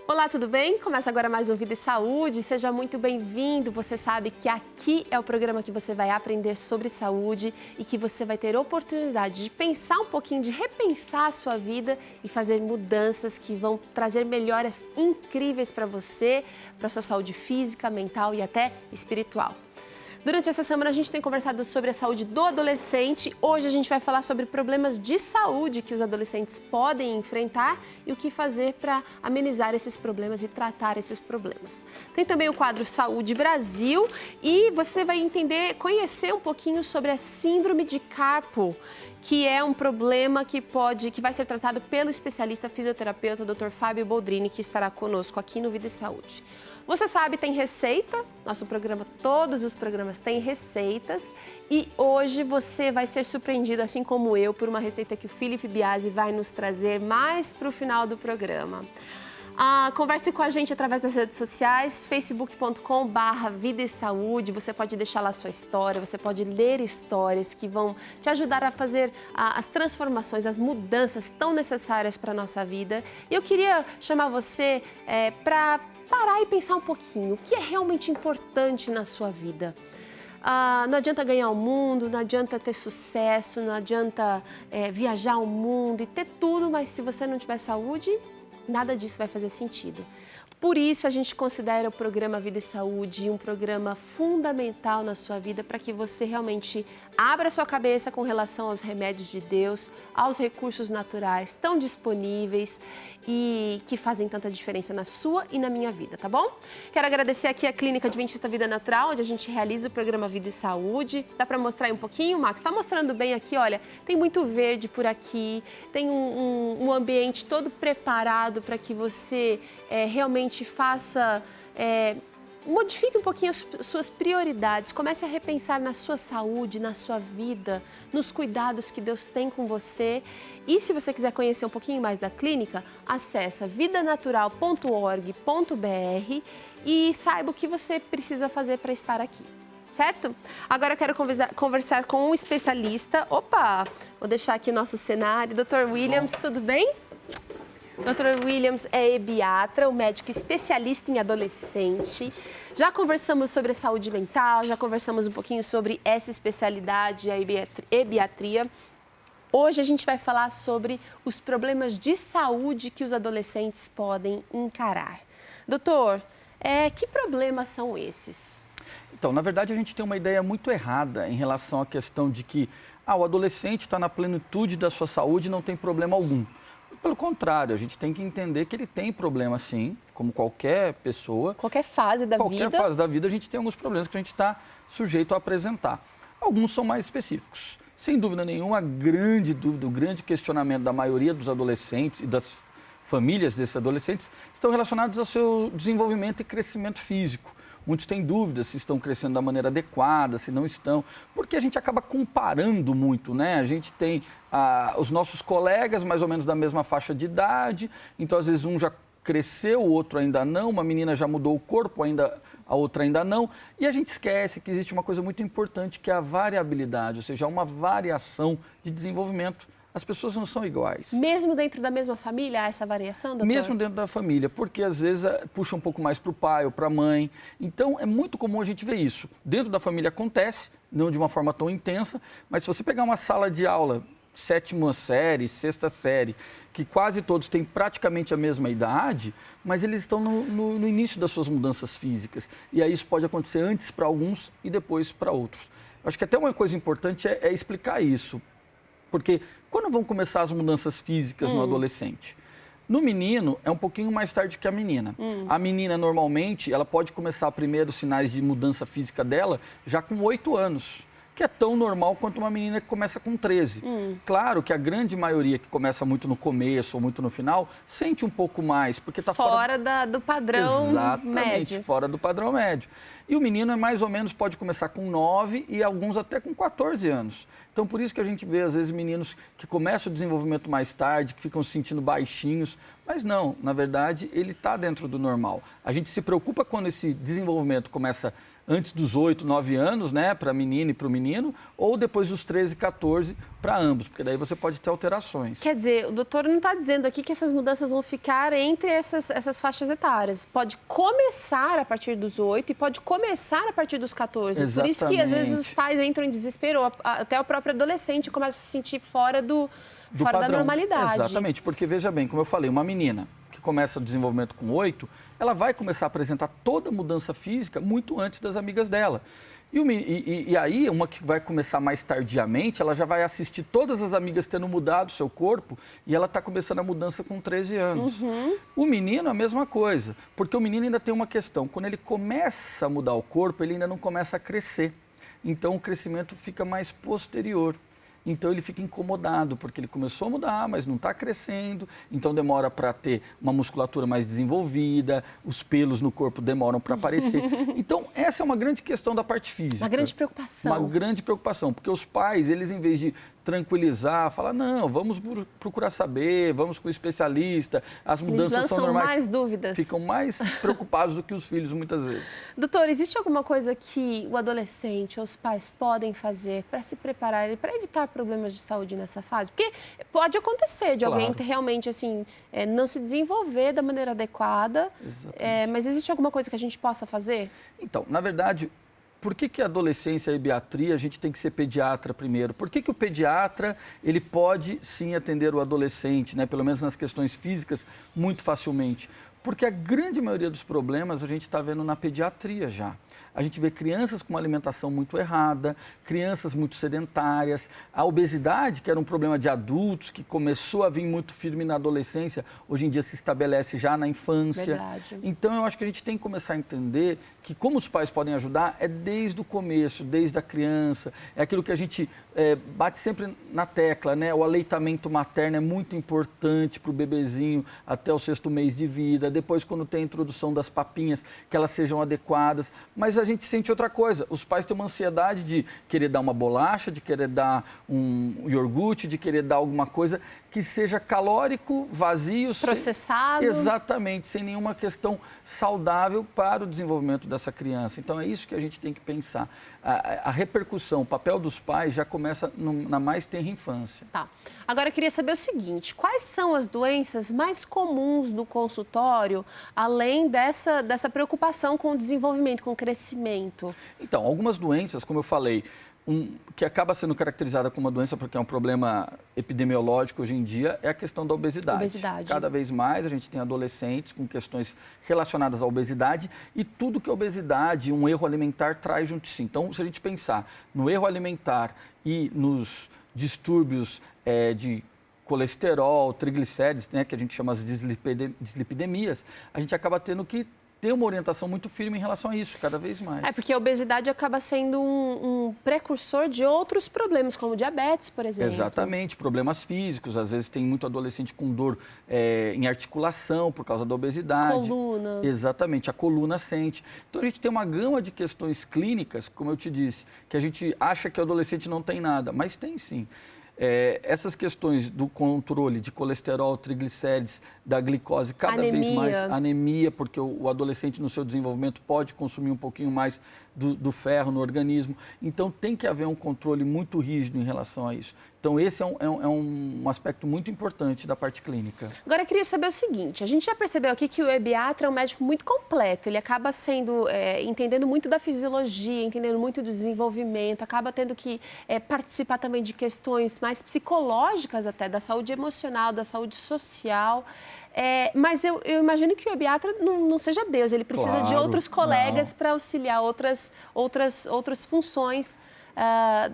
Olá, tudo bem? Começa agora mais um Vida e Saúde. Seja muito bem-vindo. Você sabe que aqui é o programa que você vai aprender sobre saúde e que você vai ter oportunidade de pensar um pouquinho, de repensar a sua vida e fazer mudanças que vão trazer melhoras incríveis para você, para a sua saúde física, mental e até espiritual. Durante essa semana a gente tem conversado sobre a saúde do adolescente. Hoje a gente vai falar sobre problemas de saúde que os adolescentes podem enfrentar e o que fazer para amenizar esses problemas e tratar esses problemas. Tem também o quadro Saúde Brasil e você vai conhecer um pouquinho sobre a síndrome de Carpo, que é um problema que vai ser tratado pelo especialista fisioterapeuta Dr. Fábio Boldrini, que estará conosco aqui no Vida e Saúde. Você sabe, tem receita, nosso programa, todos os programas têm receitas e hoje você vai ser surpreendido, assim como eu, por uma receita que o Felipe Biasi vai nos trazer mais para o final do programa. Converse com a gente através das redes sociais, facebook.com/Vida e Saúde. Você pode deixar lá sua história, você pode ler histórias que vão te ajudar a fazer as transformações, as mudanças tão necessárias para a nossa vida. E eu queria chamar você para parar e pensar um pouquinho, o que é realmente importante na sua vida? Não adianta ganhar o mundo, não adianta ter sucesso, não adianta viajar o mundo e ter tudo, mas se você não tiver saúde, nada disso vai fazer sentido. Por isso, a gente considera o programa Vida e Saúde um programa fundamental na sua vida para que você realmente abra sua cabeça com relação aos remédios de Deus, aos recursos naturais tão disponíveis e que fazem tanta diferença na sua e na minha vida, tá bom? Quero agradecer aqui a Clínica Adventista Vida Natural, onde a gente realiza o programa Vida e Saúde. Dá para mostrar aí um pouquinho, Max? Tá mostrando bem aqui, olha, tem muito verde por aqui, tem um ambiente todo preparado para que você realmente faça... modifique um pouquinho as suas prioridades, comece a repensar na sua saúde, na sua vida, nos cuidados que Deus tem com você. E se você quiser conhecer um pouquinho mais da clínica, acessa vidanatural.org.br e saiba o que você precisa fazer para estar aqui, certo? Agora eu quero conversar com um especialista. Opa, vou deixar aqui nosso cenário. Dr. Williams, tudo bem? Dr. Williams é ebiatra, um médico especialista em adolescente. Já conversamos sobre a saúde mental, já conversamos um pouquinho sobre essa especialidade, a ebiatria. Hoje a gente vai falar sobre os problemas de saúde que os adolescentes podem encarar. Doutor, que problemas são esses? Então, na verdade, a gente tem uma ideia muito errada em relação à questão de que o adolescente está na plenitude da sua saúde e não tem problema algum. Pelo contrário, a gente tem que entender que ele tem problema sim, como qualquer pessoa. Qualquer fase da vida. Qualquer fase da vida a gente tem alguns problemas que a gente está sujeito a apresentar. Alguns são mais específicos. Sem dúvida nenhuma, a grande dúvida, o grande questionamento da maioria dos adolescentes e das famílias desses adolescentes estão relacionados ao seu desenvolvimento e crescimento físico. Muitos têm dúvidas se estão crescendo da maneira adequada, se não estão, porque a gente acaba comparando muito, né? A gente tem os nossos colegas mais ou menos da mesma faixa de idade, então às vezes um já cresceu, o outro ainda não, uma menina já mudou o corpo, a outra ainda não, e a gente esquece que existe uma coisa muito importante que é a variabilidade, ou seja, uma variação de desenvolvimento. As pessoas não são iguais. Mesmo dentro da mesma família há essa variação, doutor? Mesmo dentro da família, porque às vezes puxa um pouco mais para o pai ou para a mãe. Então, é muito comum a gente ver isso. Dentro da família acontece, não de uma forma tão intensa, mas se você pegar uma sala de aula, 7ª série, 6ª série, que quase todos têm praticamente a mesma idade, mas eles estão no início das suas mudanças físicas. E aí isso pode acontecer antes para alguns e depois para outros. Acho que até uma coisa importante é explicar isso. Porque quando vão começar as mudanças físicas no adolescente? No menino, é um pouquinho mais tarde que a menina. A menina, normalmente, ela pode começar primeiros sinais de mudança física dela já com 8 anos, que é tão normal quanto uma menina que começa com 13. Claro que a grande maioria que começa muito no começo ou muito no final, sente um pouco mais, porque está fora do padrão médio. Fora do padrão médio. E o menino mais ou menos pode começar com 9 e alguns até com 14 anos. Então, por isso que a gente vê, às vezes, meninos que começam o desenvolvimento mais tarde, que ficam se sentindo baixinhos, mas não, na verdade, ele está dentro do normal. A gente se preocupa quando esse desenvolvimento começa antes dos 8, 9 anos, né, para a menina e para o menino, ou depois dos 13, 14 para ambos, porque daí você pode ter alterações. Quer dizer, o doutor não está dizendo aqui que essas mudanças vão ficar entre essas faixas etárias. Pode começar a partir dos 8 e pode começar a partir dos 14. Exatamente. Por isso que às vezes os pais entram em desespero, até o próprio adolescente começa a se sentir fora fora da normalidade. Exatamente, porque veja bem, como eu falei, uma menina que começa o desenvolvimento com 8, ela vai começar a apresentar toda a mudança física muito antes das amigas dela. E aí, uma que vai começar mais tardiamente, ela já vai assistir todas as amigas tendo mudado o seu corpo e ela está começando a mudança com 13 anos. O menino, a mesma coisa, porque o menino ainda tem uma questão, quando ele começa a mudar o corpo, ele ainda não começa a crescer. Então, o crescimento fica mais posterior. Então ele fica incomodado, porque ele começou a mudar, mas não está crescendo, então demora para ter uma musculatura mais desenvolvida, os pelos no corpo demoram para aparecer. Então essa é uma grande questão da parte física. Uma grande preocupação. Uma grande preocupação, porque os pais, eles em vez de tranquilizar, falar, não, vamos procurar saber, vamos com o especialista, as mudanças são normais. Mais dúvidas. Ficam mais preocupados do que os filhos, muitas vezes. Doutor, existe alguma coisa que o adolescente ou os pais podem fazer para se preparar, para evitar problemas de saúde nessa fase? Porque pode acontecer de alguém realmente assim, não se desenvolver da maneira adequada, mas existe alguma coisa que a gente possa fazer? Então, na verdade, por que a adolescência e a pediatria a gente tem que ser pediatra primeiro? Por que o pediatra ele pode sim atender o adolescente, né? Pelo menos nas questões físicas, muito facilmente? Porque a grande maioria dos problemas a gente está vendo na pediatria já. A gente vê crianças com uma alimentação muito errada, crianças muito sedentárias, a obesidade, que era um problema de adultos, que começou a vir muito firme na adolescência, hoje em dia se estabelece já na infância. Verdade. Então, eu acho que a gente tem que começar a entender que como os pais podem ajudar é desde o começo, desde a criança, é aquilo que a gente bate sempre na tecla, né? O aleitamento materno é muito importante para o bebezinho até o 6º mês de vida, depois quando tem a introdução das papinhas, que elas sejam adequadas, mas a gente sente outra coisa, os pais têm uma ansiedade de querer dar uma bolacha, de querer dar um iogurte, de querer dar alguma coisa que seja calórico, vazio, processado. Exatamente, sem nenhuma questão saudável para o desenvolvimento dessa criança. Então é isso que a gente tem que pensar. A repercussão, o papel dos pais já começa na mais tenra infância. Tá. Agora eu queria saber o seguinte, quais são as doenças mais comuns do consultório, além dessa preocupação com o desenvolvimento, com o crescimento? Então, algumas doenças, como eu falei, que acaba sendo caracterizada como uma doença porque é um problema epidemiológico hoje em dia, é a questão da obesidade. Cada vez mais a gente tem adolescentes com questões relacionadas à obesidade e tudo que a obesidade, um erro alimentar traz junto de si. Então, se a gente pensar no erro alimentar e nos distúrbios de colesterol, triglicérides, né, que a gente chama de dislipidemias, a gente acaba tendo que ter uma orientação muito firme em relação a isso, cada vez mais. Porque a obesidade acaba sendo um precursor de outros problemas, como diabetes, por exemplo. Exatamente, problemas físicos, às vezes tem muito adolescente com dor em articulação por causa da obesidade. Coluna. Exatamente, a coluna sente. Então a gente tem uma gama de questões clínicas, como eu te disse, que a gente acha que o adolescente não tem nada, mas tem sim. Essas questões do controle de colesterol, triglicérides, da glicose, cada vez mais anemia, porque o adolescente no seu desenvolvimento pode consumir um pouquinho mais do ferro no organismo. Então tem que haver um controle muito rígido em relação a isso. Então esse é um aspecto muito importante da parte clínica. Agora eu queria saber o seguinte, a gente já percebeu aqui que o ebiatra é um médico muito completo, ele acaba entendendo muito da fisiologia, entendendo muito do desenvolvimento, acaba tendo que participar também de questões mais psicológicas até, da saúde emocional, da saúde social. Mas eu imagino que o ebiatra não seja Deus, ele precisa de outros colegas para auxiliar outras funções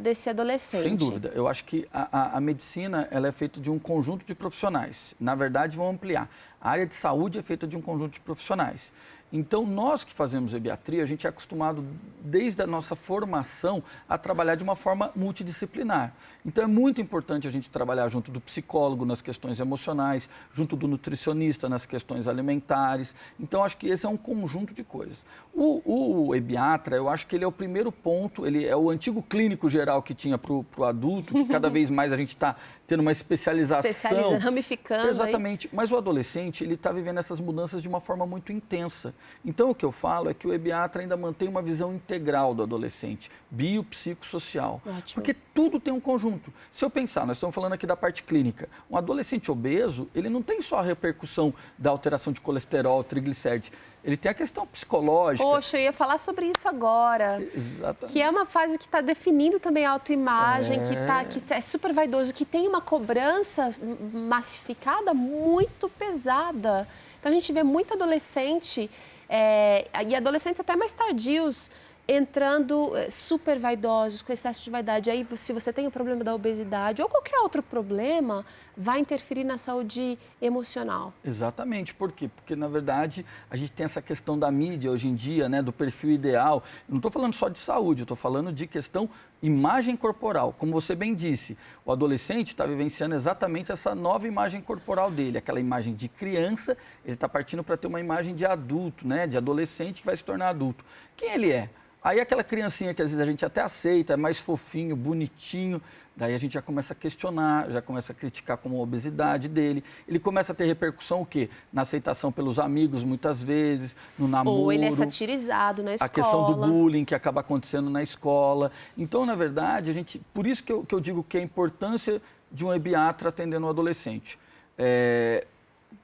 desse adolescente. Sem dúvida. Eu acho que a medicina ela é feita de um conjunto de profissionais. Na verdade, vamos ampliar. A área de saúde é feita de um conjunto de profissionais. Então, nós que fazemos ebiatria, a gente é acostumado, desde a nossa formação, a trabalhar de uma forma multidisciplinar. Então, é muito importante a gente trabalhar junto do psicólogo nas questões emocionais, junto do nutricionista nas questões alimentares. Então, acho que esse é um conjunto de coisas. O ebiatra, eu acho que ele é o primeiro ponto, ele é o antigo clínico geral que tinha para o adulto, que cada vez mais a gente está tendo uma especialização. Ramificando. Exatamente. Mas o adolescente, ele está vivendo essas mudanças de uma forma muito intensa. Então, o que eu falo é que o ebiatra ainda mantém uma visão integral do adolescente, biopsicossocial. Ótimo. Porque tudo tem um conjunto. Se eu pensar, nós estamos falando aqui da parte clínica, um adolescente obeso, ele não tem só a repercussão da alteração de colesterol, triglicérides, ele tem a questão psicológica. Poxa, eu ia falar sobre isso agora. Exatamente. Que é uma fase que está definindo também a autoimagem, que é super vaidoso, que tem uma cobrança massificada muito pesada. Então, a gente vê muito adolescente, e adolescentes até mais tardios, entrando super vaidosos, com excesso de vaidade. Aí, se você tem o problema da obesidade ou qualquer outro problema, vai interferir na saúde emocional. Exatamente. Por quê? Porque, na verdade, a gente tem essa questão da mídia hoje em dia, né, do perfil ideal. Eu não estou falando só de saúde, eu estou falando de questão imagem corporal. Como você bem disse, o adolescente está vivenciando exatamente essa nova imagem corporal dele, aquela imagem de criança, ele está partindo para ter uma imagem de adulto, né, de adolescente que vai se tornar adulto. Quem ele é? Aí aquela criancinha que às vezes a gente até aceita, é mais fofinho, bonitinho, daí a gente já começa a questionar, já começa a criticar como a obesidade dele. Ele começa a ter repercussão o quê? Na aceitação pelos amigos, muitas vezes, no namoro. Ou ele é satirizado na escola. A questão do bullying que acaba acontecendo na escola. Então, na verdade, por isso que eu digo que a importância de um ebiatra atendendo um adolescente.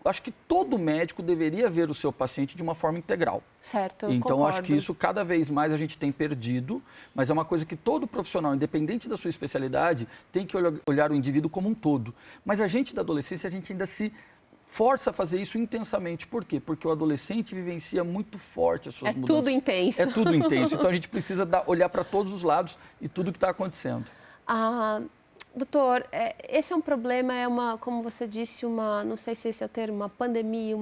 Acho que todo médico deveria ver o seu paciente de uma forma integral. Certo, eu Então, concordo. acho que isso cada vez mais a gente tem perdido, mas é uma coisa que todo profissional, independente da sua especialidade, tem que olhar o indivíduo como um todo. Mas a gente da adolescência, a gente ainda se força a fazer isso intensamente. Por quê? Porque o adolescente vivencia muito forte as suas mudanças. É tudo intenso. É tudo intenso. Então, a gente precisa olhar para todos os lados e tudo que está acontecendo. Doutor, esse é um problema, como você disse, não sei se esse é o termo, uma pandemia,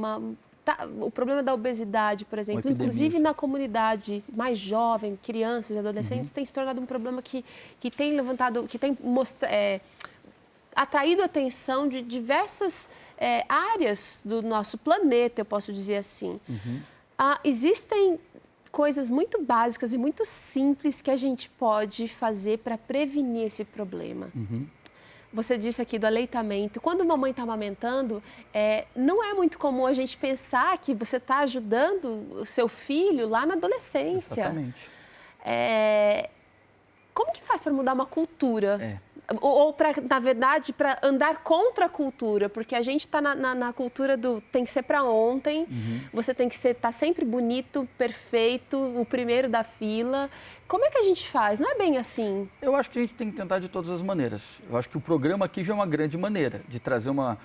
o problema da obesidade, por exemplo, inclusive na comunidade mais jovem, crianças e adolescentes, tem se tornado um problema que tem levantado, que tem atraído a atenção de diversas áreas do nosso planeta, eu posso dizer assim. Existem coisas muito básicas e muito simples que a gente pode fazer para prevenir esse problema. Você disse aqui do aleitamento. Quando uma mãe está amamentando, não é muito comum a gente pensar que você está ajudando o seu filho lá na adolescência. Exatamente. Como que faz para mudar uma cultura? Ou na verdade, para andar contra a cultura, porque a gente está na cultura do tem que ser para ontem, você tem que estar sempre bonito, perfeito, o primeiro da fila. Como é que a gente faz? Não é bem assim. Eu acho que a gente tem que tentar de todas as maneiras. Eu acho que o programa aqui já é uma grande maneira de trazer uma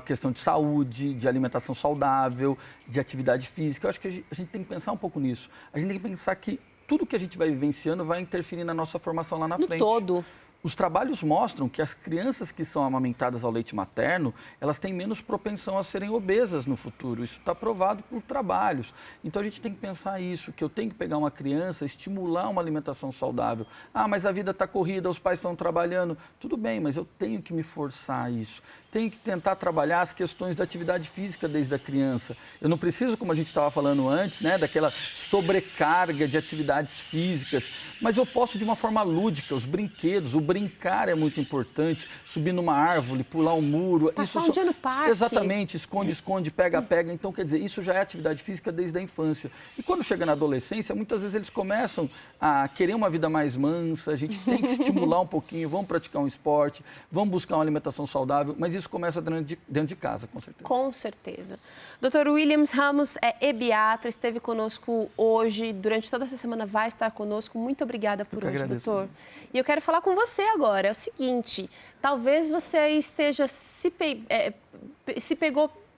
questão de saúde, de alimentação saudável, de atividade física. Eu acho que a gente tem que pensar um pouco nisso. A gente tem que pensar que tudo que a gente vai vivenciando vai interferir na nossa formação lá na frente. No todo. Os trabalhos mostram que as crianças que são amamentadas ao leite materno, elas têm menos propensão a serem obesas no futuro. Isso está provado por trabalhos. Então, a gente tem que pensar isso, que eu tenho que pegar uma criança, estimular uma alimentação saudável. Mas a vida está corrida, os pais estão trabalhando. Tudo bem, mas eu tenho que me forçar a isso. Tenho que tentar trabalhar as questões da atividade física desde a criança. Eu não preciso, como a gente estava falando antes, daquela sobrecarga de atividades físicas, mas eu posso de uma forma lúdica, os brinquedos, o brincar é muito importante, subir numa árvore, pular um muro. Passar um dia no parque. Exatamente, esconde, pega. Então, quer dizer, isso já é atividade física desde a infância. E quando chega na adolescência, muitas vezes eles começam a querer uma vida mais mansa, a gente tem que estimular um pouquinho, vamos praticar um esporte, vamos buscar uma alimentação saudável, mas isso começa dentro de casa, com certeza. Com certeza. Dr. Williams Ramos é ebiatra, esteve conosco hoje, durante toda essa semana vai estar conosco. Muito obrigada por hoje, doutor. E eu quero falar com você agora. É o seguinte, talvez você esteja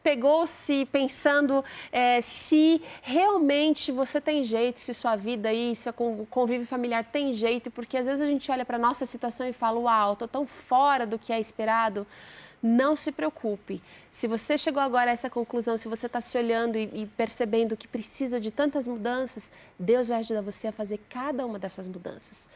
pegou-se pensando se realmente você tem jeito, se sua vida aí, se o convívio familiar tem jeito, porque às vezes a gente olha para a nossa situação e fala, uau, estou tão fora do que é esperado. Não se preocupe. Se você chegou agora a essa conclusão, se você está se olhando e percebendo que precisa de tantas mudanças, Deus vai ajudar você a fazer cada uma dessas mudanças.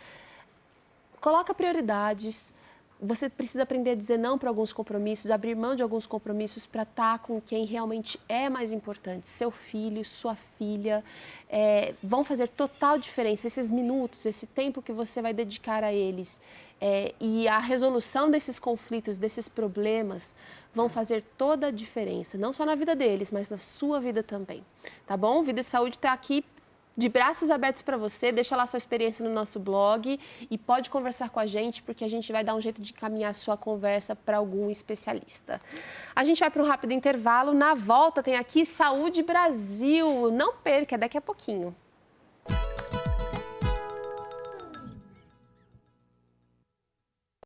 Coloca prioridades. Você precisa aprender a dizer não para alguns compromissos, abrir mão de alguns compromissos para estar com quem realmente é mais importante. Seu filho, sua filha, vão fazer total diferença. Esses minutos, esse tempo que você vai dedicar a eles, E a resolução desses conflitos, desses problemas, vão fazer toda a diferença, não só na vida deles, mas na sua vida também, tá bom? Vida e Saúde está aqui de braços abertos para você, deixa lá sua experiência no nosso blog e pode conversar com a gente, porque a gente vai dar um jeito de encaminhar a sua conversa para algum especialista. A gente vai para um rápido intervalo, na volta tem aqui Saúde Brasil, não perca, daqui a pouquinho.